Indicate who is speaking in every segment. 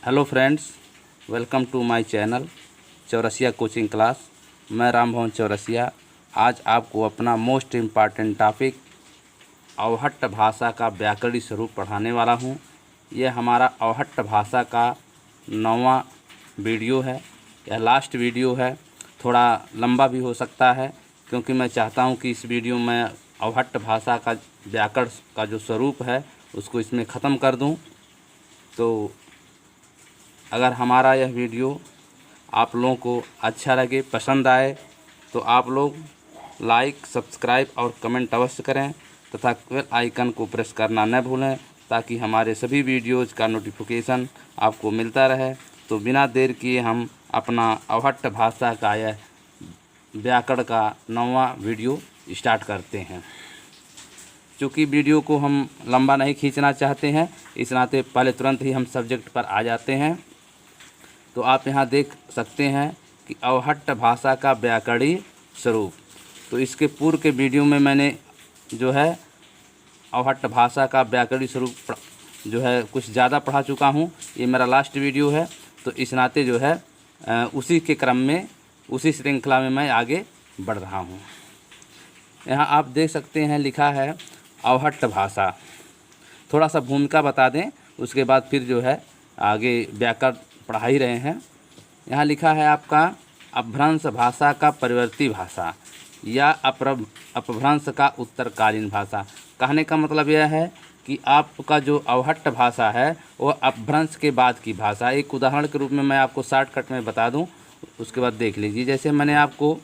Speaker 1: Hello friends, welcome to my channel Chaurasia coaching class. मैं रामभवन चौरसिया आज आपको अपना मोस्ट इम्पॉर्टेंट टॉपिक अवहट्ट भाषा का व्याकरणिक स्वरूप पढ़ाने वाला हूं। यह हमारा अवहट्ट भाषा का 9वां वीडियो है। यह लास्ट वीडियो है, थोड़ा लंबा भी हो सकता है क्योंकि मैं चाहता हूं कि इस वीडियो में अवहट्ट भाषा का व्याकरण का जो स्वरूप है उसको इसमें ख़त्म कर दूं। तो अगर हमारा यह वीडियो आप लोगों को अच्छा लगे, पसंद आए, तो आप लोग लाइक, सब्सक्राइब और कमेंट अवश्य करें तथा बेल आइकन को प्रेस करना न भूलें ताकि हमारे सभी वीडियोज़ का नोटिफिकेशन आपको मिलता रहे। तो बिना देर किए हम अपना अवहट्ट भाषा का यह व्याकरण का 9वां वीडियो स्टार्ट करते हैं। चूँकि वीडियो को हम लंबा नहीं खींचना चाहते हैं, इस नाते पहले तुरंत ही हम सब्जेक्ट पर आ जाते हैं। तो आप यहाँ देख सकते हैं कि अवहट्ट भाषा का व्याकरणिक स्वरूप। तो इसके पूर्व के वीडियो में मैंने जो है अवहट्ट भाषा का व्याकरणिक स्वरूप जो है कुछ ज़्यादा पढ़ा चुका हूँ। ये मेरा लास्ट वीडियो है, तो इस नाते जो है उसी के क्रम में, उसी श्रृंखला में मैं आगे बढ़ रहा हूँ। यहाँ आप देख सकते हैं लिखा है अवहट्ट भाषा। थोड़ा सा भूमिका बता दें, उसके बाद फिर जो है आगे व्याकरण पढ़ा ही रहे हैं। यहाँ लिखा है आपका अपभ्रंश भाषा का परिवर्ती भाषा या अपभ्रंश का उत्तरकालीन भाषा। कहने का मतलब यह है कि आपका जो अवहट्ट भाषा है वह अपभ्रंश के बाद की भाषा। एक उदाहरण के रूप में मैं आपको शॉर्टकट में बता दूं, उसके बाद देख लीजिए। जैसे मैंने आपको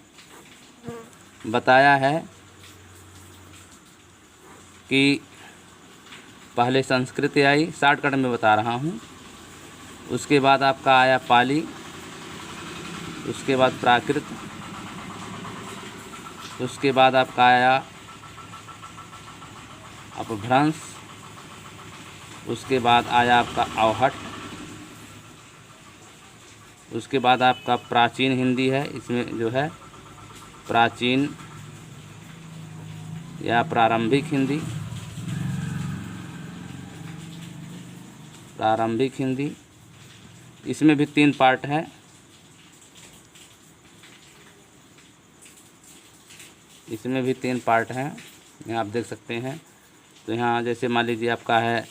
Speaker 1: बताया है कि पहले संस्कृत आई, शॉर्टकट में बता रहा हूँ। उसके बाद आपका आया पाली, उसके बाद प्राकृत, उसके बाद आपका आया अपभ्रंश, उसके बाद आया आपका अवहट्ट, उसके बाद आपका प्राचीन हिंदी है। इसमें जो है प्राचीन या प्रारंभिक हिंदी, प्रारंभिक हिंदी, इसमें भी 3 पार्ट हैं। इसमें भी 3 पार्ट हैं, यहाँ आप देख सकते हैं। तो यहाँ जैसे मान लीजिए आपका है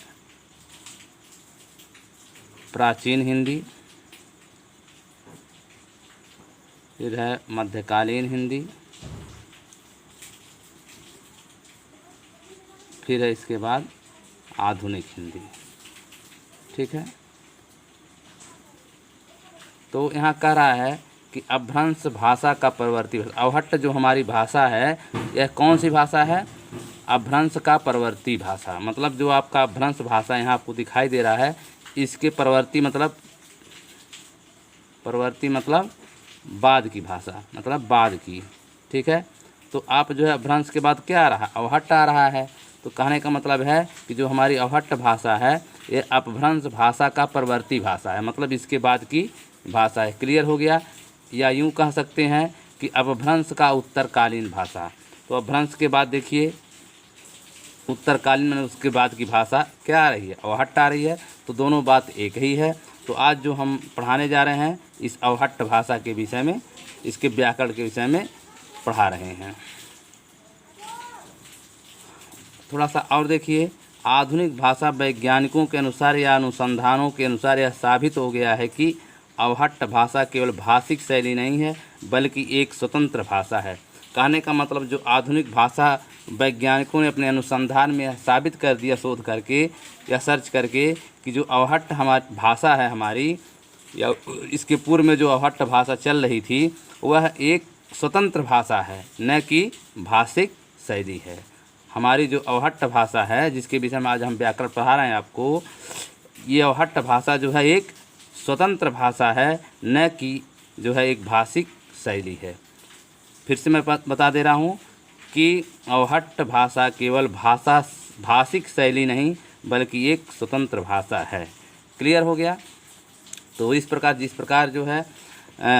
Speaker 1: प्राचीन हिंदी, फिर है मध्यकालीन हिंदी, फिर है इसके बाद आधुनिक हिंदी। ठीक है, तो यहाँ कह रहा है कि अपभ्रंश भाषा का परवर्ती भाषा। अवहट्ट जो हमारी भाषा है यह कौन सी भाषा है? अपभ्रंश का परवर्ती भाषा। मतलब जो आपका अपभ्रंश भाषा यहाँ आपको दिखाई दे रहा है, इसके परवर्ती मतलब बाद की भाषा, मतलब बाद की। ठीक है, तो आप जो है अपभ्रंश के बाद क्या आ रहा है? अवहट्ट आ रहा है। तो कहने का मतलब है कि जो हमारी अवहट्ट भाषा है ये अपभ्रंश भाषा का परवर्ती भाषा है, मतलब इसके बाद की भाषा है। क्लियर हो गया? या यूँ कह सकते हैं कि अपभ्रंश का उत्तरकालीन भाषा। तो अपभ्रंश के बाद देखिए उत्तरकालीन में उसके बाद की भाषा क्या आ रही है? अवहट्ट आ रही है। तो दोनों बात एक ही है। तो आज जो हम पढ़ाने जा रहे हैं इस अवहट्ट भाषा के विषय में, इसके व्याकरण के विषय में पढ़ा रहे हैं। थोड़ा सा और देखिए, आधुनिक भाषा वैज्ञानिकों के अनुसार या अनुसंधानों के अनुसार यह साबित हो गया है कि अवहट्ट भाषा केवल भाषिक शैली नहीं है बल्कि एक स्वतंत्र भाषा है। कहने का मतलब जो आधुनिक भाषा वैज्ञानिकों ने अपने अनुसंधान में साबित कर दिया, शोध करके या सर्च करके, कि जो अवहट्ट हमारी भाषा है हमारी, या इसके पूर्व में जो अवहट्ट भाषा चल रही थी वह एक स्वतंत्र भाषा है, न कि भाषिक शैली है। हमारी जो अवहट्ट भाषा है जिसके विषय में आज हम व्याकरण पढ़ा रहे हैं आपको, ये अवहट्ट भाषा जो है एक स्वतंत्र भाषा है, न कि जो है एक भाषिक शैली है। फिर से मैं बता दे रहा हूँ कि अवहट्ट भाषा केवल भाषिक शैली नहीं बल्कि एक स्वतंत्र भाषा है। क्लियर हो गया? तो इस प्रकार जिस प्रकार जो है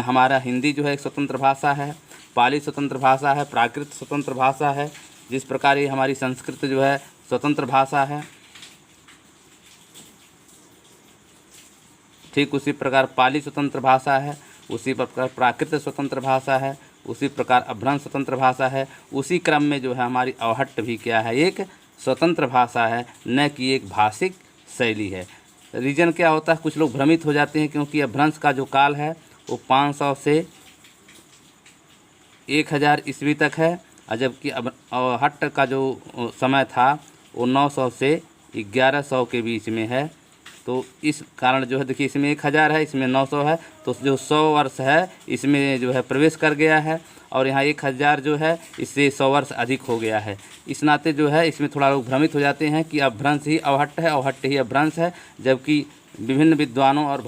Speaker 1: हमारा हिंदी जो है एक स्वतंत्र भाषा है, पाली स्वतंत्र भाषा है, प्राकृत स्वतंत्र भाषा है, जिस प्रकार ये हमारी संस्कृत जो है स्वतंत्र भाषा है, ठीक उसी प्रकार पाली स्वतंत्र भाषा है, उसी प्रकार प्राकृत स्वतंत्र भाषा है, उसी प्रकार अभ्रंश स्वतंत्र भाषा है। उसी क्रम में जो है हमारी अवहट्ट भी क्या है, एक स्वतंत्र भाषा है, न कि एक भाषिक शैली है। रीजन क्या होता है, कुछ लोग भ्रमित हो जाते हैं, क्योंकि अभ्रंश का जो काल है वो 500 से 1000 ईस्वी तक है, और जबकि अवहट्ट का जो समय था वो 900 से 1100 के बीच में है। तो इस कारण जो है देखिए, इसमें 1000 है, इसमें 900 है, तो जो 100 वर्ष है इसमें जो है प्रवेश कर गया है, और यहाँ 1000 जो है इससे 100 वर्ष अधिक हो गया है। इस नाते जो है इसमें थोड़ा लोग भ्रमित हो जाते हैं कि अभ्रंश ही अवहट्ट है, अवहट्ट ही अभ्रंश है, जबकि विभिन्न विद्वानों और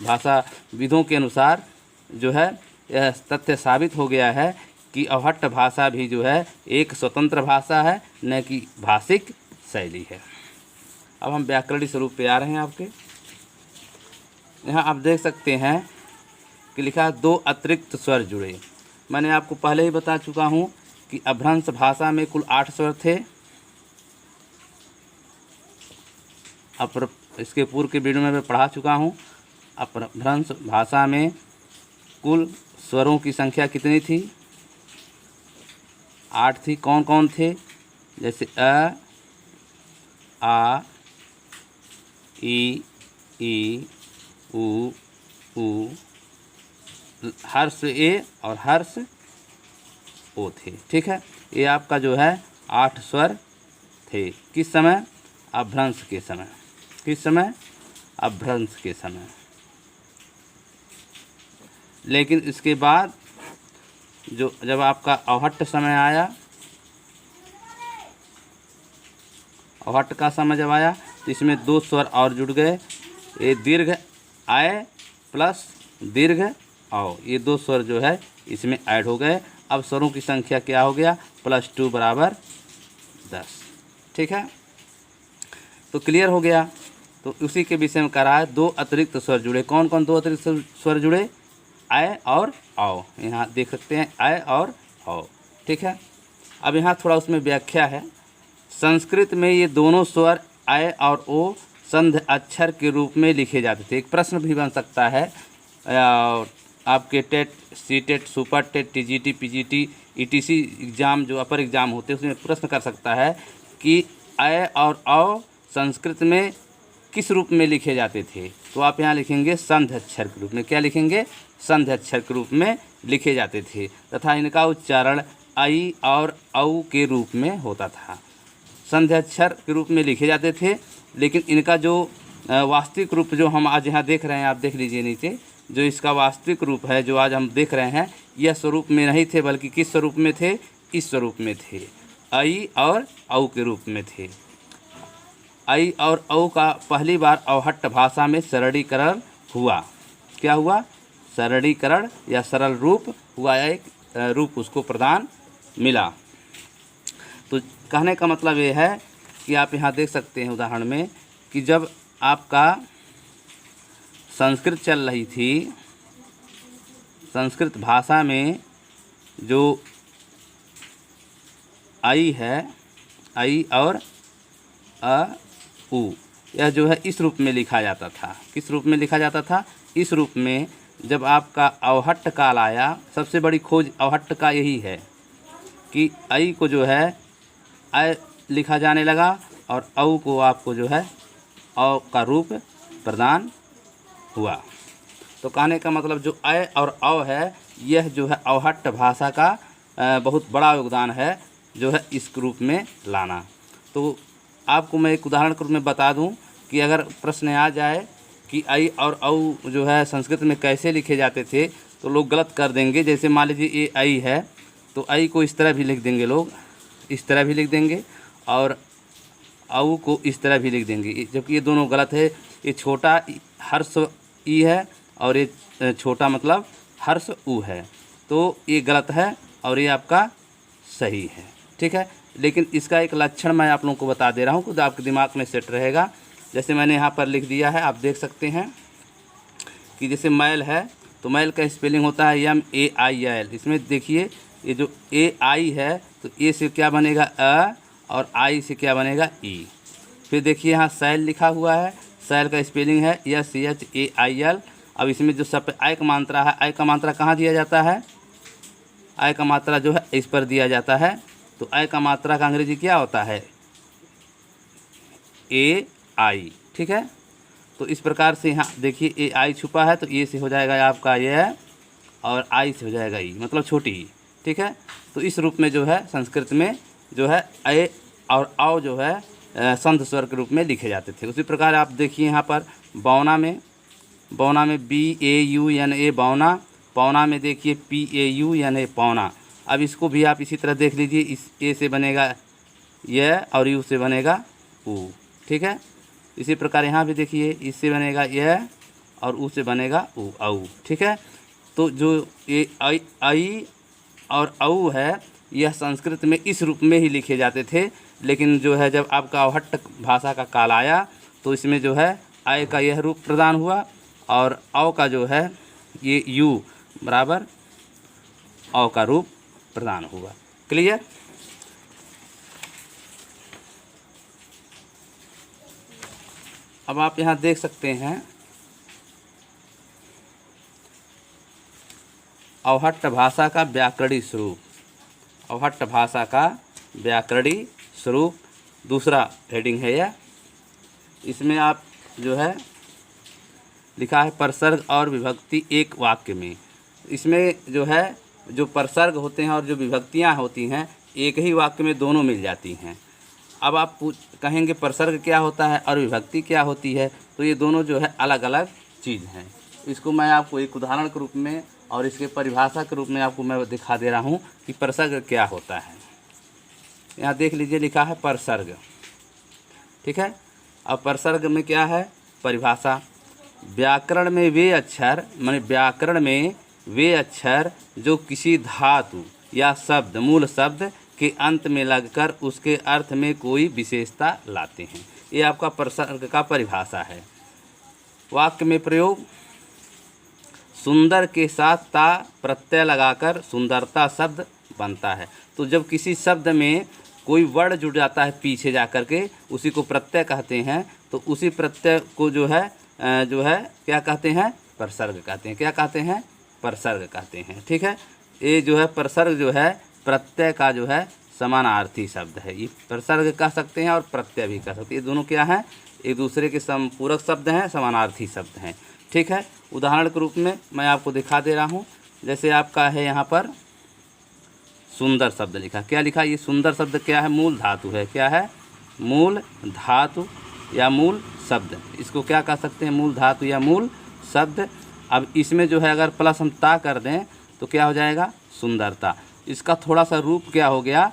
Speaker 1: भाषाविदों के अनुसार जो है यह तथ्य साबित हो गया है कि अवहट्ट भाषा भी जो है एक स्वतंत्र भाषा है, न कि भाषिक शैली है। अब हम व्याकरणिक स्वरूप पे आ रहे हैं आपके। यहाँ आप देख सकते हैं कि लिखा है 2 अतिरिक्त स्वर जुड़े। मैंने आपको पहले ही बता चुका हूँ कि अभ्रंश भाषा में कुल 8 स्वर थे। इसके पूर्व के वीडियो में मैं पढ़ा चुका हूँ। अपभ्रंश भाषा में कुल स्वरों की संख्या कितनी थी, 8 थी। कौन कौन थे, जैसे अ, आ, ई, उ, हर्ष ए और हर्ष ओ थे। ठीक है, ये आपका जो है 8 स्वर थे। किस समय, अभ्रंश के समय। किस समय, अभ्रंश के समय। लेकिन इसके बाद जब आपका अवहट्ट समय आया, अवहट्ट का समय जब आया तो इसमें 2 स्वर और जुड़ गए। ये दीर्घ आय प्लस दीर्घ औ, ये 2 स्वर जो है इसमें ऐड हो गए। अब स्वरों की संख्या क्या हो गया, +2 = 10। ठीक है, तो क्लियर हो गया। तो उसी के विषय में कह रहा है 2 अतिरिक्त स्वर जुड़े। कौन कौन 2 अतिरिक्त स्वर जुड़े, आय और औ। यहाँ देख सकते हैं आय और औ। ठीक है, अब यहाँ थोड़ा उसमें व्याख्या है। संस्कृत में ये दोनों स्वर आय और ओ संध अक्षर के रूप में लिखे जाते थे। एक प्रश्न भी बन सकता है आपके TET, CTET, super TET, TGT, PGT, etc exam जो अपर एग्ज़ाम होते हैं उसमें प्रश्न कर सकता है कि आय और औ संस्कृत में किस रूप में लिखे जाते थे। तो आप यहाँ लिखेंगे संध अक्षर के रूप में। क्या लिखेंगे, संध अक्षर के रूप में लिखे जाते थे, तथा इनका उच्चारण आई और औ के रूप में होता था। संध अक्षर के रूप में लिखे जाते थे, लेकिन इनका जो वास्तविक रूप जो हम आज यहाँ देख रहे हैं, आप देख लीजिए नीचे, जो इसका वास्तविक रूप है जो आज हम देख रहे हैं, यह स्वरूप में नहीं थे, बल्कि किस स्वरूप में थे, इस स्वरूप में थे, आई और औ के रूप में थे। आई और औ का पहली बार अवहट्ट भाषा में सरलीकरण हुआ। क्या हुआ, सरलीकरण या सरल रूप हुआ, एक रूप उसको प्रदान मिला। तो कहने का मतलब ये है कि आप यहाँ देख सकते हैं उदाहरण में कि जब आपका संस्कृत चल रही थी, संस्कृत भाषा में जो आई है, आई और अ, उ, यह जो है इस रूप में लिखा जाता था। किस रूप में लिखा जाता था, इस रूप में। जब आपका अवहट्ट काल आया, सबसे बड़ी खोज अवहट्ट का यही है कि आई को जो है अ लिखा जाने लगा और औ को आपको जो है औ का रूप प्रदान हुआ। तो कहने का मतलब जो अ और औ है, यह जो है अवहट्ट भाषा का बहुत बड़ा योगदान है, जो है इस रूप में लाना। तो आपको मैं एक उदाहरण के रूप में बता दूं कि अगर प्रश्न आ जाए कि आई और औ जो है संस्कृत में कैसे लिखे जाते थे, तो लोग गलत कर देंगे। जैसे मान लीजिए ये आई है, तो आई को इस तरह भी लिख देंगे लोग, इस तरह भी लिख देंगे, और औ को इस तरह भी लिख देंगे, जबकि ये दोनों गलत है। ये छोटा हर्ष ई है और ये छोटा मतलब हर्ष उ है, तो ये गलत है और ये आपका सही है। ठीक है, लेकिन इसका एक लक्षण मैं आप लोगों को बता दे रहा हूँ, खुद आपके दिमाग में सेट रहेगा। जैसे मैंने यहाँ पर लिख दिया है, आप देख सकते हैं कि जैसे मैल है, तो मैल का स्पेलिंग होता है MAIL। इसमें देखिए ये जो ए आई है तो ए से क्या बनेगा अ और आई से क्या बनेगा ई। फिर देखिए यहाँ सैल लिखा हुआ है, सैल का स्पेलिंग है SHAIL। अब इसमें जो सब आई का मात्रा है, आई का मात्रा कहाँ दिया जाता है, आई का मात्रा जो है इस पर दिया जाता है। तो आई का मात्रा का अंग्रेजी क्या होता है, AI, ठीक है। तो इस प्रकार से यहाँ देखिए AI छुपा है तो ए से हो जाएगा आपका यह और आई से हो जाएगा ई, मतलब छोटी ई, ठीक है। तो इस रूप में जो है संस्कृत में जो है ए और औ जो है संध स्वर के रूप में लिखे जाते थे। उसी प्रकार आप देखिए यहाँ पर बौना में BAUNA बौना, पौना में देखिए PAUNA पौना। अब इसको भी आप इसी तरह देख लीजिए, इस ए से बनेगा यह और यू से बनेगा ऊ, ठीक है। इसी प्रकार यहाँ भी देखिए, इससे बनेगा यह और ऊ से बनेगा ऊ औ, ठीक है। तो जो ये आई और औ है यह संस्कृत में इस रूप में ही लिखे जाते थे, लेकिन जो है जब आपका अवहट्ट भाषा का काल आया तो इसमें जो है आय का यह रूप प्रदान हुआ और औ का जो है ये यू बराबर औ का रूप प्रदान हुआ। क्लियर। अब आप यहाँ देख सकते हैं अवहट्ट भाषा का व्याकरणिक स्वरूप, अवहट्ट भाषा का व्याकरणिक स्वरूप दूसरा हेडिंग है यह। इसमें आप जो है लिखा है परसर्ग और विभक्ति एक वाक्य में। इसमें जो है जो परसर्ग होते हैं और जो विभक्तियां होती हैं एक ही वाक्य में दोनों मिल जाती हैं। अब आप कहेंगे परसर्ग क्या होता है और विभक्ति क्या होती है, तो ये दोनों जो है अलग अलग चीज़ हैं। इसको मैं आपको एक उदाहरण के रूप में और इसके परिभाषा के रूप में आपको मैं दिखा दे रहा हूँ कि परसर्ग क्या होता है। यहाँ देख लीजिए लिखा है परसर्ग, ठीक है। अब परसर्ग में क्या है परिभाषा, व्याकरण में वे अक्षर, माने व्याकरण में वे अक्षर जो किसी धातु या शब्द मूल शब्द के अंत में लगकर उसके अर्थ में कोई विशेषता लाते हैं। ये आपका परसर्ग का परिभाषा है। वाक्य में प्रयोग, सुंदर के साथ ता प्रत्यय लगाकर सुंदरता शब्द बनता है। तो जब किसी शब्द में कोई वर्ण जुड़ जाता है पीछे जा कर के, उसी को प्रत्यय कहते हैं। तो उसी प्रत्यय को जो है क्या कहते हैं, परसर्ग कहते हैं। क्या कहते हैं, परसर्ग कहते हैं, ठीक है। ये जो है परसर्ग जो है प्रत्यय का जो है समानार्थी शब्द है। ये परसर्ग कह सकते हैं और प्रत्यय भी कह सकते हैं। ये दोनों क्या हैं, एक दूसरे के समपूरक शब्द हैं, समानार्थी शब्द हैं, ठीक है। उदाहरण के रूप में मैं आपको दिखा दे रहा हूँ। जैसे आपका है यहाँ पर सुंदर शब्द लिखा, क्या लिखा, ये सुंदर शब्द क्या है, मूल धातु है। क्या है, मूल धातु या मूल शब्द। इसको क्या कह सकते हैं, मूल धातु या मूल शब्द। अब इसमें जो है अगर प्लस हम ता कर दें तो क्या हो जाएगा, सुंदरता। इसका थोड़ा सा रूप क्या हो गया,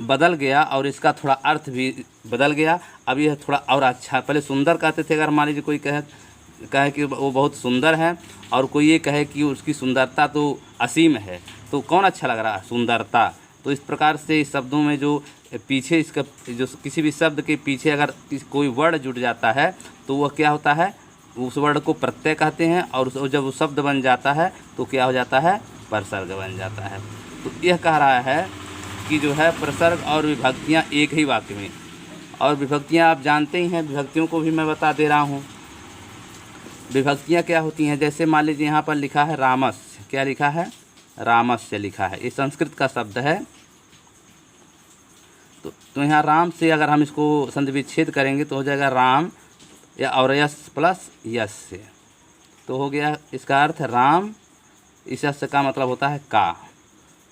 Speaker 1: बदल गया और इसका थोड़ा अर्थ भी बदल गया। अब यह थोड़ा और अच्छा, पहले सुंदर कहते थे, अगर मान लीजिए कोई कहे कि वो बहुत सुंदर है और कोई ये कहे कि उसकी सुंदरता तो असीम है, तो कौन अच्छा लग रहा है, सुंदरता। तो इस प्रकार से इस शब्दों में जो पीछे इसका जो किसी भी शब्द के पीछे अगर कोई वर्ण जुड़ जाता है तो वह क्या होता है, उस वर्ण को प्रत्यय कहते हैं और जब वो शब्द बन जाता है तो क्या हो जाता है, परसर्ग बन जाता है। तो यह कह रहा है कि जो है परसर्ग और विभक्तियाँ एक ही वाक्य में। और विभक्तियाँ आप जानते ही हैं, विभक्तियों को भी मैं बता दे रहा हूँ। विभक्तियाँ क्या होती हैं, जैसे मान लीजिए यहाँ पर लिखा है रामस्य, क्या लिखा है, रामस्य लिखा है। ये संस्कृत का शब्द है। तो यहाँ राम से अगर हम इसको संधि विच्छेद करेंगे तो हो जाएगा राम या और यस प्लस यस से, तो हो गया इसका अर्थ राम। इस यस का मतलब होता है का,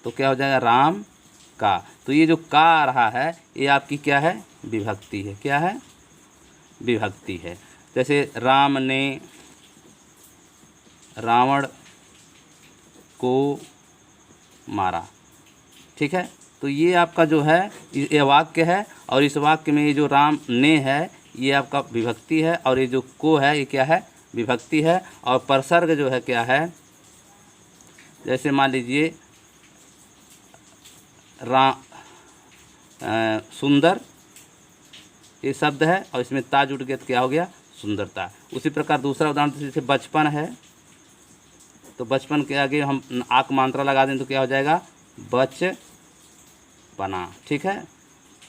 Speaker 1: तो क्या हो जाएगा, राम का। तो ये जो का आ रहा है ये आपकी क्या है, विभक्ति है। क्या है, विभक्ति है। जैसे राम ने रावण को मारा, ठीक है। तो ये आपका जो है ये वाक्य है और इस वाक्य में ये जो राम ने है ये आपका विभक्ति है और ये जो को है ये क्या है, विभक्ति है। और परसर्ग जो है क्या है, जैसे मान लीजिए सुंदर ये शब्द है और इसमें ता जुड़ गया तो क्या हो गया, सुंदरता। उसी प्रकार दूसरा उदाहरण जैसे बचपन है, तो बचपन के आगे हम आक मात्रा लगा दें तो क्या हो जाएगा, बच बना। ठीक है,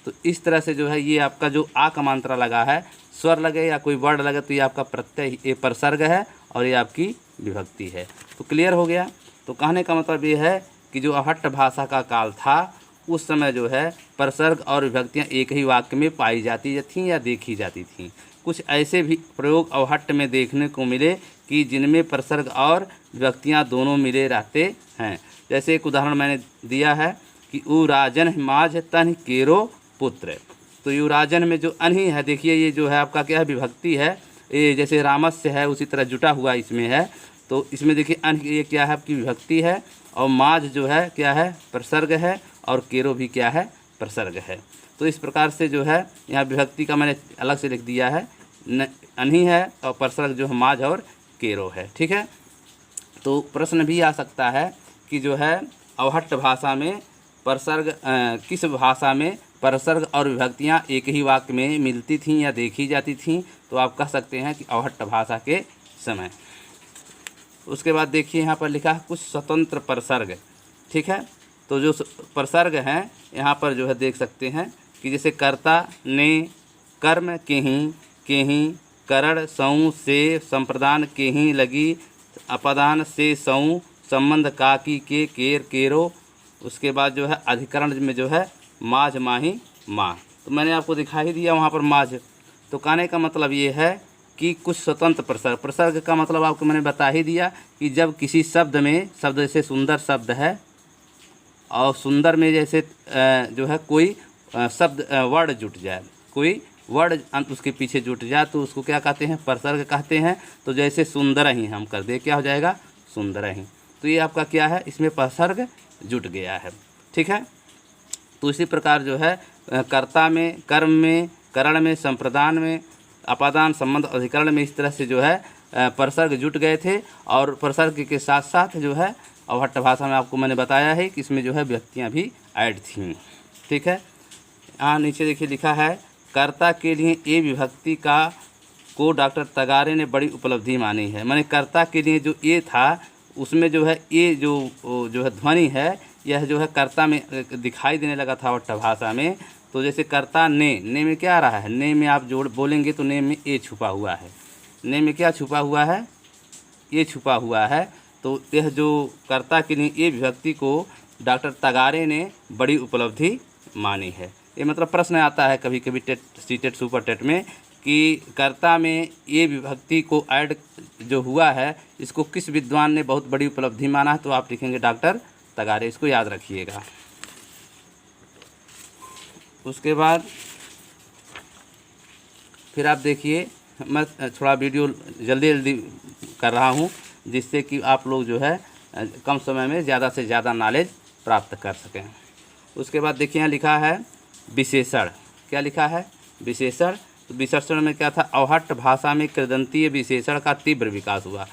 Speaker 1: तो इस तरह से जो है ये आपका जो आ का मात्रा लगा है, स्वर लगे या कोई वर्ड लगे तो ये आपका प्रत्यय, ये प्रसर्ग है और ये आपकी विभक्ति है। तो क्लियर हो गया। तो कहने का मतलब ये है कि जो अहट्ठ भाषा का काल था उस समय जो है प्रसर्ग और विभक्तियाँ एक ही वाक्य में पाई जाती थीं या देखी जाती थीं। कुछ ऐसे भी प्रयोग अवहट्ठ में देखने को मिले कि जिनमें प्रसर्ग और विभक्तियाँ दोनों मिले रहते हैं। जैसे एक उदाहरण मैंने दिया है कि उराजन माझ तन केरो पुत्र। तो युराजन में जो अनही है, देखिए ये जो है आपका क्या है, विभक्ति है। ये जैसे रामस्य है उसी तरह जुटा हुआ इसमें है। तो इसमें देखिए अन, ये क्या है आपकी विभक्ति है, और माझ जो है क्या है, प्रसर्ग है, और केरो भी क्या है, प्रसर्ग है। तो इस प्रकार से जो है यहाँ विभक्ति का मैंने अलग से लिख दिया है, अनही है और प्रसर्ग जो है माझ और केरो है। ठीक है, तो प्रश्न भी आ सकता है कि जो है अवहट्ठ भाषा में प्रसर्ग किस भाषा में प्रसर्ग और विभक्तियाँ एक ही वाक्य में मिलती थीं या देखी जाती थीं। तो आप कह सकते हैं कि अवहट्ठ भाषा के समय। उसके बाद देखिए यहाँ पर लिखा है कुछ स्वतंत्र प्रसर्ग। ठीक है, तो जो प्रसर्ग हैं यहाँ पर जो है देख सकते हैं कि जैसे कर्ता ने, कर्म केहीं, करण सऊ से, संप्रदान केहीं लगी, अपदान से सऊ, संबंध काकी के, केर केरो। उसके बाद जो है अधिकरण में जो है माझ माही माँ। तो मैंने आपको दिखा ही दिया वहाँ पर माझ। तो कहने का मतलब ये है कि कुछ स्वतंत्र प्रसर्ग, प्रसर्ग का मतलब आपको मैंने बता ही दिया कि जब किसी शब्द में, शब्द जैसे सुंदर शब्द है और सुंदर में जैसे जो है कोई शब्द वर्ड जुट जाए, कोई वर्ड उसके पीछे जुट जाए तो उसको क्या कहते हैं, प्रसर्ग कहते हैं। तो जैसे सुंदर ही हम कर दे, क्या हो जाएगा, सुंदर ही। तो ये आपका क्या है, इसमें प्रसर्ग जुट गया है। ठीक है, तो इसी प्रकार जो है कर्ता में, कर्म में, करण में, संप्रदान में, अपादान, संबंध, अधिकरण में इस तरह से जो है प्रसर्ग जुट गए थे। और प्रसर्ग के साथ साथ जो है अवहट्ठ भाषा में आपको मैंने बताया है कि इसमें जो है व्यक्तियाँ भी ऐड थीं। ठीक है, यहाँ नीचे देखिए लिखा है कर्ता के लिए ए विभक्ति का को डॉक्टर तगारे ने बड़ी उपलब्धि मानी है। माने कर्ता के लिए जो ए था उसमें जो है ये जो है ध्वनि है, यह जो है कर्ता में दिखाई देने लगा था अवहट्ठ भाषा में। तो जैसे कर्ता ने में क्या आ रहा है, ने में आप जोड़ बोलेंगे तो ने में ए छुपा हुआ है, ने में क्या छुपा हुआ है, ये छुपा हुआ है। तो यह जो कर्ता के लिए ये विभक्ति को डॉक्टर तगारे ने बड़ी उपलब्धि मानी है। ये मतलब प्रश्न आता है कभी कभी टेट, सीटेट, सुपर टेट में कि कर्ता में ये विभक्ति को ऐड जो हुआ है इसको किस विद्वान ने बहुत बड़ी उपलब्धि माना है। तो आप लिखेंगे डॉक्टर तगारे, इसको याद रखिएगा। उसके बाद फिर आप देखिए, मैं थोड़ा वीडियो जल्दी जल्दी कर रहा हूँ जिससे कि आप लोग जो है कम समय में ज़्यादा से ज़्यादा नॉलेज प्राप्त कर सकें। उसके बाद देखिए यहाँ लिखा है विशेषण। क्या लिखा है, विशेषण। तो विशेषण में क्या था, अवहट्ठ भाषा में कृदंतीय विशेषण का तीव्र विकास हुआ।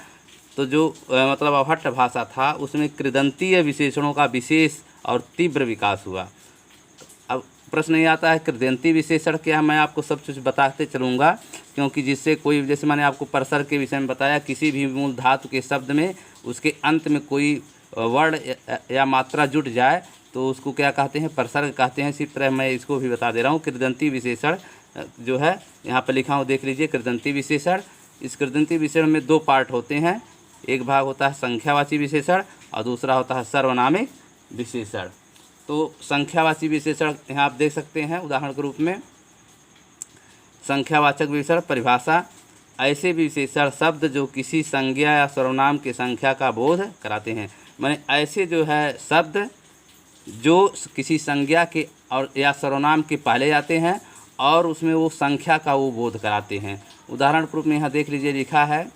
Speaker 1: तो जो मतलब अवहट्ठ भाषा था उसमें कृदंतीय विशेषणों का विशेष और तीव्र विकास हुआ। अब प्रश्न ये आता है कृदंतीय विशेषण क्या है, मैं आपको सब कुछ बताते चलूँगा क्योंकि जिससे कोई, जैसे मैंने आपको प्रसर्ग के विषय में बताया, किसी भी मूल धातु के शब्द में उसके अंत में कोई वर्ण या मात्रा जुट जाए तो उसको क्या कहते हैं, प्रसर्ग कहते हैं। इसी तरह मैं इसको भी बता दे रहा हूँ, कृदंतीय विशेषण जो है यहाँ पर लिखा हूँ, देख लीजिए कृदंतीय विशेषण। इस कृदंतीय विशेषण में दो पार्ट होते हैं, एक भाग होता है संख्यावाची विशेषण और दूसरा होता है सर्वनामिक विशेषण। तो संख्यावाची विशेषण यहाँ आप देख सकते हैं उदाहरण के रूप में, संख्यावाचक विशेषण परिभाषा, ऐसे विशेषण शब्द जो किसी संज्ञा या सर्वनाम की संख्या का बोध कराते हैं। माने ऐसे जो है शब्द जो किसी संज्ञा के और या सर्वनाम के पहले आते हैं और उसमें वो संख्या का वो बोध कराते हैं। उदाहरण के रूप में यहाँ देख लीजिए लिखा है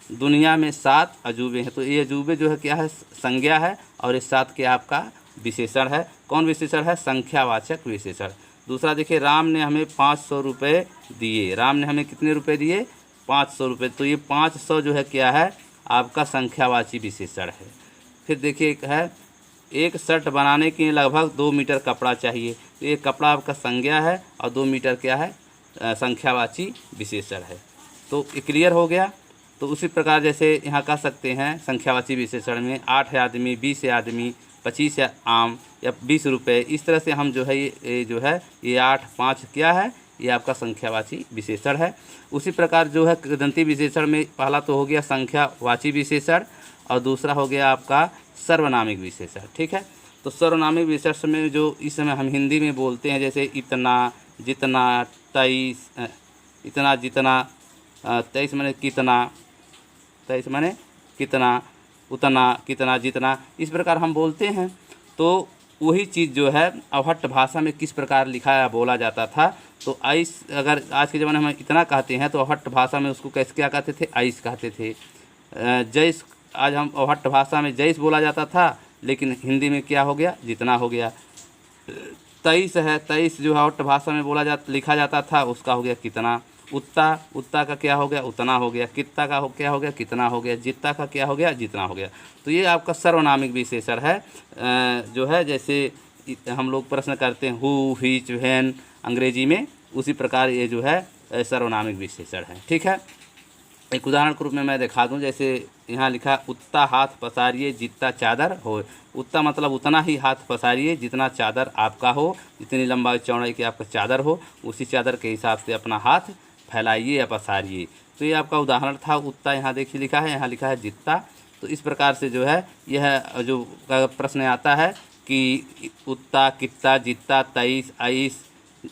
Speaker 1: दुनिया में 7 अजूबे हैं। तो ये अजूबे जो है क्या है, संज्ञा है और इस 7 के आपका विशेषण है। कौन विशेषण है, संख्यावाचक विशेषण। दूसरा देखिए, राम ने हमें 500 रुपये दिए। राम ने हमें कितने रुपए दिए, 500 रुपये। तो ये 500 जो है क्या है, आपका संख्यावाची विशेषण है। फिर देखिए एक है, एक शर्ट बनाने के लिए लगभग 2 मीटर कपड़ा चाहिए। तो ये कपड़ा आपका संज्ञा है और 2 मीटर क्या है, संख्यावाची विशेषण है। तो ये क्लियर हो गया। तो उसी प्रकार जैसे यहाँ कह सकते हैं संख्यावाची विशेषण में 8 आदमी, 20 आदमी, 25 या आम या 20 रुपये, इस तरह से हम जो है ये जो है ये 8 5 क्या है, ये आपका संख्यावाची विशेषण है। उसी प्रकार जो है कृदंती विशेषण में पहला तो हो गया संख्यावाची विशेषण और दूसरा हो गया आपका सर्वनामिक विशेषण। ठीक है, तो सर्वनामिक विशेषण में जो इस समय हम हिंदी में बोलते हैं, जैसे इतना, जितना, 23, इतना, जितना, 23 माने कितना, 23 माने कितना, उतना, कितना, जितना, इस प्रकार हम बोलते हैं। तो वही चीज़ जो है अवहट्ट भाषा में किस प्रकार लिखा या बोला जाता था, तो आइस, अगर आज के ज़माने में हम इतना कहते हैं तो अवहट्ट भाषा में उसको कैसे क्या कहते थे, आइस कहते थे। जैस, आज हम अवहट्ट भाषा में जैस बोला जाता था, लेकिन हिंदी में क्या हो गया, जितना हो गया। 23 है, 23 जो है अवहट्ट भाषा में लिखा जाता था, उसका हो गया कितना। उत्ता, उत्ता का क्या हो गया, उतना हो गया। कित्ता का क्या हो गया, कितना हो गया। जित्ता का क्या हो गया, जितना हो गया। तो ये आपका सर्वनामिक विशेषण है जो है, जैसे हम लोग प्रश्न करते हैं हु, हिच, व्हेन अंग्रेजी में, उसी प्रकार ये जो है सर्वनामिक विशेषण है। ठीक है, एक उदाहरण के रूप में मैं दिखा दूं, जैसे यहाँ लिखा उत्ता हाथ पसारिए जितना चादर हो। उत्ता मतलब उतना ही हाथ पसारिए जितना चादर आपका हो, जितनी लंबाई चौड़ाई की आपका चादर हो, उसी चादर के हिसाब से अपना हाथ फैलाइए या पसारिए। तो ये आपका उदाहरण था। उत्ता यहाँ देखिए लिखा है, यहाँ लिखा है जितना। तो इस प्रकार से जो है यह जो प्रश्न आता है कि उत्ता, कित्ता, जित्ता, 23, 22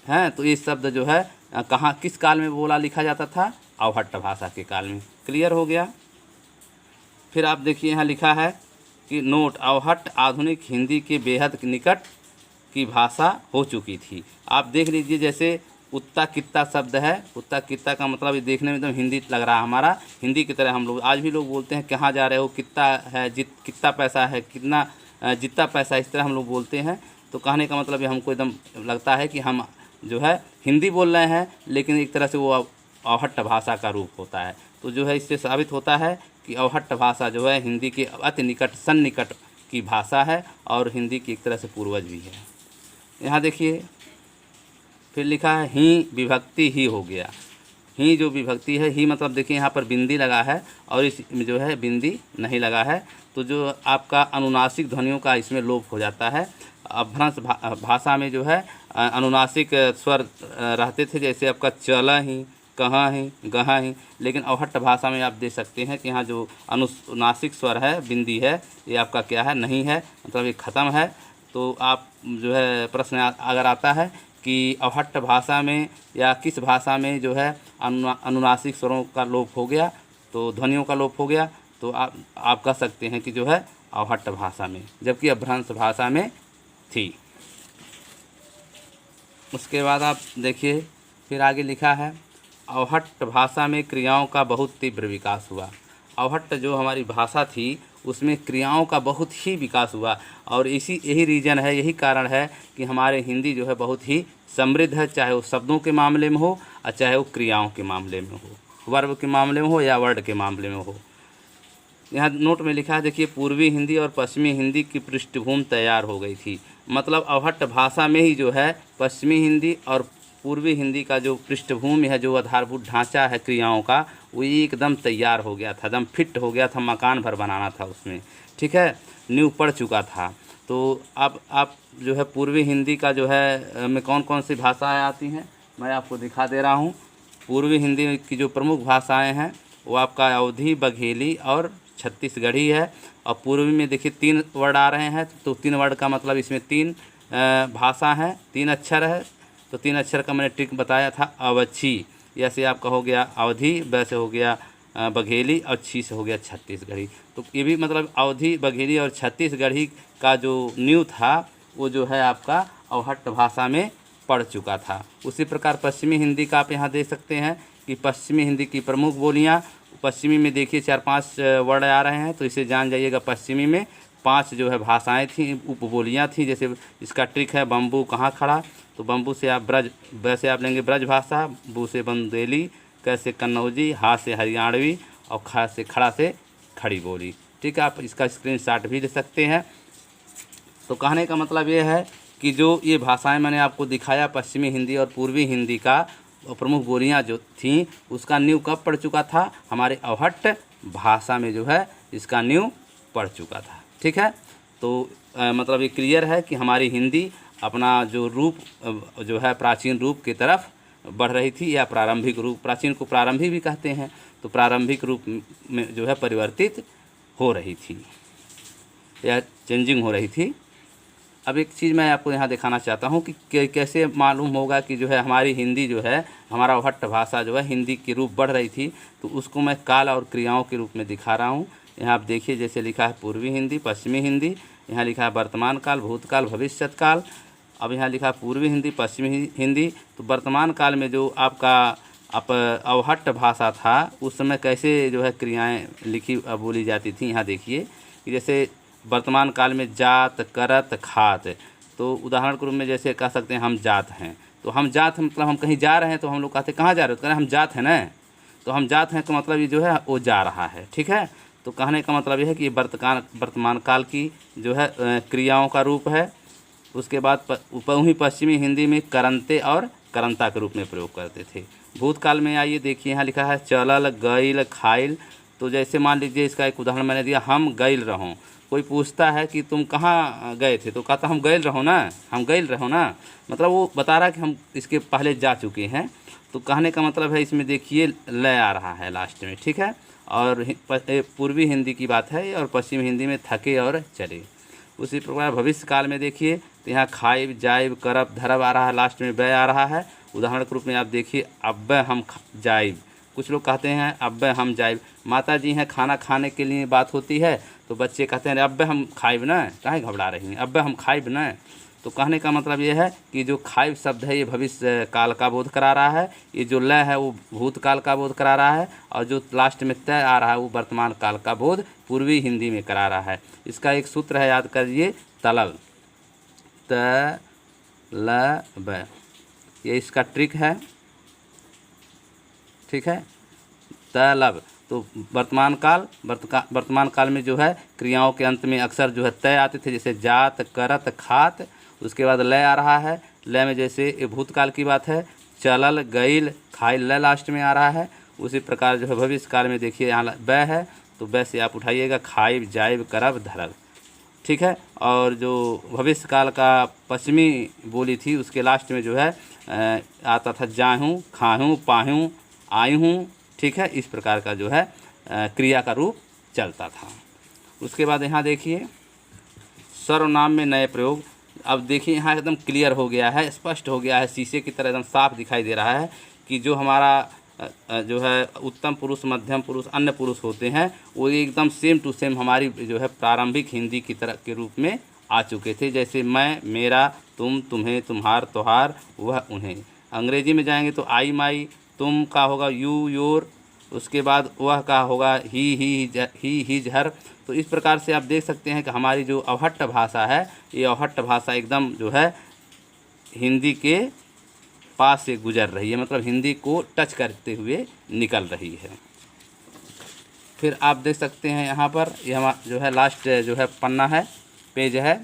Speaker 1: हैं, तो ये शब्द जो है कहाँ किस काल में बोला लिखा जाता था, अवहट्ट भाषा के काल में। क्लियर हो गया। फिर आप देखिए यहाँ लिखा है कि नोट, अवहट्ट आधुनिक हिंदी के बेहद निकट की भाषा हो चुकी थी। आप देख लीजिए, जैसे उत्ता कित्ता शब्द है, उत्ता कित्ता का मतलब ये देखने में एकदम हिंदी लग रहा है, हमारा हिंदी की तरह हम लोग आज भी लोग बोलते हैं कहाँ जा रहे हो, कितना है, कितना पैसा है, कितना, जितना पैसा, इस तरह हम लोग बोलते हैं। तो कहने का मतलब ये हमको एकदम लगता है कि हम जो है हिंदी बोल रहे हैं, लेकिन एक तरह से वो अवहट्ट भाषा का रूप होता है। तो जो है इससे साबित होता है कि अवहट्ट भाषा जो है हिंदी के अति निकट, सन्निकट की भाषा है और हिंदी की एक तरह से पूर्वज भी है। यहाँ देखिए फिर लिखा है ही विभक्ति ही हो गया। ही जो विभक्ति है, ही मतलब देखिए यहाँ पर बिंदी लगा है और इस जो है बिंदी नहीं लगा है, तो जो आपका अनुनासिक ध्वनियों का इसमें लोप हो जाता है। अपभ्रंश भाषा में जो है अनुनासिक स्वर रहते थे, जैसे आपका चला ही, कहाँ ही, गहाँ ही, लेकिन अवहट्ट भाषा में आप देख सकते हैं कि यहाँ जो अनुनासिक स्वर है, बिंदी है, ये आपका क्या है, नहीं है, मतलब ये ख़त्म है। तो आप जो है प्रश्न अगर आता है कि अवहट्ट भाषा में या किस भाषा में जो है अनुनासिक स्वरों का लोप हो गया, तो ध्वनियों का लोप हो गया, तो आप कह सकते हैं कि जो है अवहट्ट भाषा में, जबकि अपभ्रंश भाषा में थी। उसके बाद आप देखिए फिर आगे लिखा है अवहट्ट भाषा में क्रियाओं का बहुत तीव्र विकास हुआ। अवहट्ट जो हमारी भाषा थी उसमें क्रियाओं का बहुत ही विकास हुआ, और यही रीज़न है, यही कारण है कि हमारे हिंदी जो है बहुत ही समृद्ध है, चाहे वो शब्दों के मामले में हो और चाहे वो क्रियाओं के मामले में हो, वर्ब के मामले में हो या वर्ड के मामले में हो। यहाँ नोट में लिखा है देखिए, पूर्वी हिंदी और पश्चिमी हिंदी की पृष्ठभूमि तैयार हो गई थी। मतलब अवहट्ट भाषा में ही जो है पश्चिमी हिंदी और पूर्वी हिंदी का जो पृष्ठभूमि है, जो आधारभूत ढांचा है क्रियाओं का, वो एकदम तैयार हो गया था, एकदम फिट हो गया था, मकान भर बनाना था उसमें। ठीक है, नींव पड़ चुका था। तो अब आप जो है पूर्वी हिंदी का जो है में कौन कौन सी भाषाएं आती हैं, मैं आपको दिखा दे रहा हूँ। पूर्वी हिंदी की जो प्रमुख भाषाएँ हैं वो आपका अवधी, बघेली और छत्तीसगढ़ी है। और पूर्वी में देखिए 3 वर्ड आ रहे हैं, तो 3 वर्ड का मतलब इसमें 3 भाषा हैं, 3 अक्षर है। तो 3 अक्षर का मैंने ट्रिक बताया था, अवच्छी, ऐसे आपका हो गया अवधी, वैसे हो गया बघेली, और छी से हो गया छत्तीसगढ़ी। तो ये भी मतलब अवधी, बघेली और छत्तीसगढ़ी का जो नींव था वो जो है आपका अवहट्ट भाषा में पड़ चुका था। उसी प्रकार पश्चिमी हिंदी का आप यहाँ देख सकते हैं कि पश्चिमी हिंदी की प्रमुख बोलियाँ, पश्चिमी में देखिए 4-5 वर्ड आ रहे हैं, तो इसे जान जाइएगा पश्चिमी में 5 जो है भाषाएं थी, उपबोलियाँ थी। जैसे इसका ट्रिक है बम्बू कहाँ खड़ा, तो बम्बू से आप ब्रज, वैसे आप लेंगे ब्रज भाषा, बू से बंदेली, कैसे कन्नौजी, हा से हरियाणवी और खा से खड़ा से खड़ी बोली। ठीक है, आप इसका स्क्रीनशॉट भी ले सकते हैं। तो कहने का मतलब ये है कि जो ये भाषाएं मैंने आपको दिखाया, पश्चिमी हिंदी और पूर्वी हिंदी का प्रमुख बोलियां जो थीं, उसका नींव कब पड़ चुका था, हमारे अवहट्ट भाषा में जो है इसका नींव पड़ चुका था। ठीक है, तो मतलब ये क्लियर है कि हमारी हिंदी अपना जो रूप जो है प्राचीन रूप की तरफ बढ़ रही थी, या प्रारंभिक रूप, प्राचीन को प्रारंभिक भी कहते हैं, तो प्रारंभिक रूप में जो है परिवर्तित हो रही थी या चेंजिंग हो रही थी। अब एक चीज़ मैं आपको यहाँ दिखाना चाहता हूँ कि कैसे मालूम होगा कि जो है हमारी हिंदी जो है, हमारा अवहट्ट भाषा जो है हिंदी की रूप बढ़ रही थी। तो उसको मैं काल और क्रियाओं के रूप में दिखा रहा हूँ। यहाँ आप देखिए, जैसे लिखा है पूर्वी हिंदी, पश्चिमी हिंदी, यहाँ लिखा है वर्तमान काल, भूतकाल, भविष्यत काल। अब यहाँ लिखा है पूर्वी हिंदी, पश्चिमी हिंदी। तो वर्तमान काल में जो आपका अवहट्ट भाषा था, उस समय कैसे जो है क्रियाएँ लिखी बोली जाती थी। यहाँ देखिए कि जैसे वर्तमान काल में जात, करत, खात। तो उदाहरण के रूप में जैसे कह सकते हैं हम जात हैं, तो हम जात मतलब हम कहीं जा रहे हैं, तो हम लोग कहते हैं कहाँ जा रहे हो, तो कह रहे हैं हम जात हैं ना। तो हम जात हैं तो मतलब ये जो है वो जा रहा है, ठीक है। तो कहने का मतलब ये है कि ये वर्तमान काल की जो है क्रियाओं का रूप है। उसके बाद वहीं पश्चिमी हिंदी में करंते और करंता के रूप में प्रयोग करते थे। भूतकाल में आइए देखिए, यहाँ लिखा है चलल, गईल, खाइल। तो जैसे मान लीजिए, इसका एक उदाहरण मैंने दिया, हम गईल रहों। कोई पूछता है कि तुम कहाँ गए थे, तो कहता हम गईल रहो ना, हम गईल रहो ना, मतलब वो बता रहा है कि हम इसके पहले जा चुके हैं। तो कहने का मतलब है, इसमें देखिए लय आ रहा है लास्ट में, ठीक है। और पूर्वी हिंदी की बात है, और पश्चिमी हिंदी में थके और चले। उसी प्रकार भविष्य काल में देखिए, तो यहाँ खाइब, जाइब, करब, धरब आ रहा है, लास्ट में बै आ रहा है। उदाहरण के रूप में आप देखिए, अब्बे हम जाइब। कुछ लोग कहते हैं अब्बे हम जाइब। माता जी हैं, खाना खाने के लिए बात होती है, तो बच्चे कहते हैं अब्बे हम खाइब ना, काहे घबरा रही हैं, अब्बे हम खाइब ना। तो कहने का मतलब ये है कि जो खाइब शब्द है ये भविष्य काल का बोध करा रहा है, ये जो लय है वो भूतकाल का बोध करा रहा है, और जो लास्ट में तय आ रहा है वो वर्तमान काल का बोध पूर्वी हिंदी में करा रहा है। इसका एक सूत्र है, याद करिए, तलल, त ल ब, ये इसका ट्रिक है, ठीक है। तलब, तो वर्तमान काल में जो है क्रियाओं के अंत में अक्सर जो है तय आते थे, जैसे जात, करत, खात। उसके बाद लय आ रहा है, लय में जैसे ये भूतकाल की बात है, चलल, गईल, खाइल, लय लास्ट में आ रहा है। उसी प्रकार जो है भविष्य काल में देखिए यहाँ बै है, तो बै से आप उठाइएगा खाइब, जाइब, करब, धरब, ठीक है। और जो भविष्य काल का पश्चिमी बोली थी, उसके लास्ट में जो है आता था जाहूँ, खाहूँ, पाहूँ, आई हूँ, ठीक है। इस प्रकार का जो है क्रिया का रूप चलता था। उसके बाद यहाँ देखिए सर्वनाम में नए प्रयोग। अब देखिए यहाँ एकदम क्लियर हो गया है, स्पष्ट हो गया है, शीशे की तरह एकदम साफ दिखाई दे रहा है कि जो हमारा जो है उत्तम पुरुष, मध्यम पुरुष, अन्य पुरुष होते हैं, वो एकदम सेम टू सेम हमारी जो है प्रारंभिक हिंदी की तरह के रूप में आ चुके थे। जैसे मैं, मेरा, तुम, तुम्हें, तुम्हार, त्योहार, वह, उन्हें। अंग्रेजी में जाएंगे तो आई, माई, तुम का होगा यू, योर। उसके बाद वह का होगा ही, हिज, हर। तो इस प्रकार से आप देख सकते हैं कि हमारी जो अवहट्ट भाषा है, ये अवहट्ट भाषा एकदम जो है हिंदी के पास से गुजर रही है, मतलब हिंदी को टच करते हुए निकल रही है। फिर आप देख सकते हैं यहाँ पर, यह जो है लास्ट जो है पन्ना है, पेज है,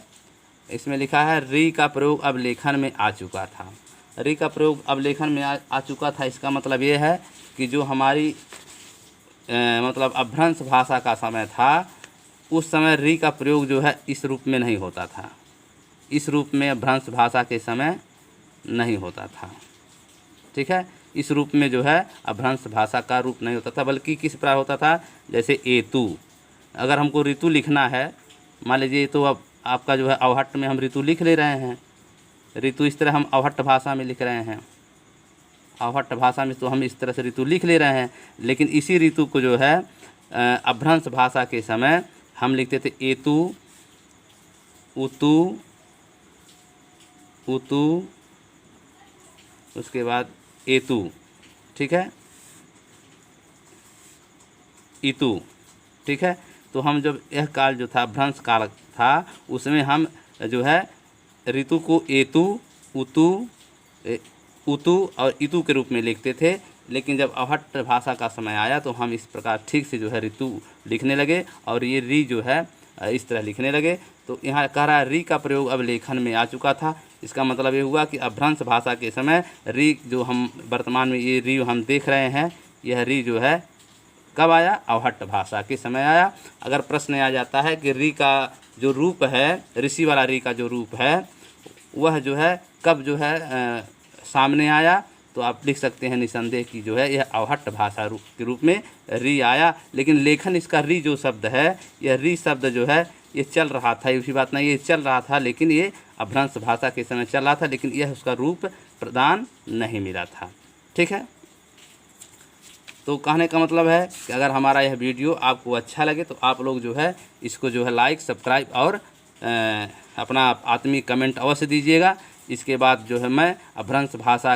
Speaker 1: इसमें लिखा है री का प्रयोग अब लेखन में आ चुका था। री का प्रयोग अब लेखन में आ चुका था, इसका मतलब ये है कि जो हमारी मतलब अभ्रंश भाषा का समय था, उस समय री का प्रयोग जो है इस रूप में नहीं होता था। इस रूप में अभ्रंश भाषा के समय नहीं होता था, ठीक है। इस रूप में जो है अभ्रंश भाषा का रूप नहीं होता था, बल्कि किस प्रकार होता था, जैसे एतु। अगर हमको ऋतु लिखना है, मान लीजिए, तो अब आपका जो है अवहट्ट में हम ऋतु लिख ले रहे हैं, ऋतु इस तरह हम अवहट्ट भाषा में लिख रहे हैं, अवहट्ट भाषा में तो हम इस तरह से ऋतु लिख ले रहे हैं। लेकिन इसी ऋतु को जो है अभ्रंश भाषा के समय हम लिखते थे एतु, उतु, उतु, उसके बाद एतु, ठीक है, इतु, ठीक है। तो हम जब यह काल जो था अभ्रंश काल था, उसमें हम जो है ऋतु को एतु, उतु, उतु और इतु के रूप में लिखते थे। लेकिन जब अवहट्ट भाषा का समय आया तो हम इस प्रकार ठीक से जो है ऋतु लिखने लगे, और ये री जो है इस तरह लिखने लगे। तो यहाँ कह रहा है री का प्रयोग अब लेखन में आ चुका था। इसका मतलब ये हुआ कि अभ्रंश भाषा के समय री जो हम वर्तमान में ये री हम देख रहे हैं, यह री जो है कब आया? अवहट्ट भाषा के समय आया। अगर प्रश्न आ जाता है कि री का जो रूप है, ऋषि वाला री का जो रूप है वह जो है कब जो है सामने आया, तो आप लिख सकते हैं निसंदेह कि जो है यह अवहट्ट भाषा के रूप में री आया। लेकिन लेखन इसका री जो शब्द है, यह री शब्द जो है ये चल रहा था, ये उसी बात नहीं, ये चल रहा था, लेकिन ये अपभ्रंश भाषा के समय चल रहा था, लेकिन यह उसका रूप प्रदान नहीं मिला था। ठीक है, तो कहने का मतलब है कि अगर हमारा यह वीडियो आपको अच्छा लगे तो आप लोग जो है इसको जो है लाइक, सब्सक्राइब और अपना आत्मीय कमेंट अवश्य दीजिएगा। इसके बाद जो है मैं अपभ्रंश भाषा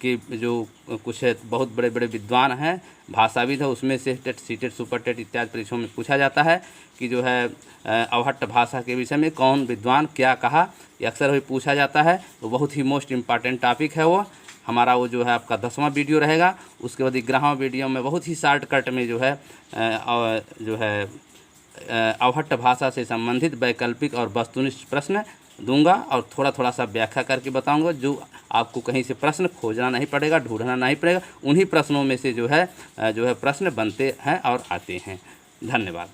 Speaker 1: के जो कुछ बहुत बड़े बड़े विद्वान हैं, भाषाविद है, उसमें से टेट, सीटेट, सुपर टेट इत्यादि परीक्षाओं में पूछा जाता है कि जो है अवहट्ट भाषा के विषय में कौन विद्वान क्या कहा, ये अक्सर भी पूछा जाता है। तो बहुत ही मोस्ट इम्पॉर्टेंट टॉपिक है वो हमारा। वो जो है आपका 10वां वीडियो रहेगा। उसके बाद 11वां वीडियो में बहुत ही शॉर्टकट में जो है अवहट्ट भाषा से संबंधित वैकल्पिक और वस्तुनिष्ठ प्रश्न दूंगा और थोड़ा थोड़ा सा व्याख्या करके बताऊंगा, जो आपको कहीं से प्रश्न खोजना नहीं पड़ेगा, ढूंढना नहीं पड़ेगा। उन्हीं प्रश्नों में से जो है प्रश्न बनते हैं और आते हैं। धन्यवाद।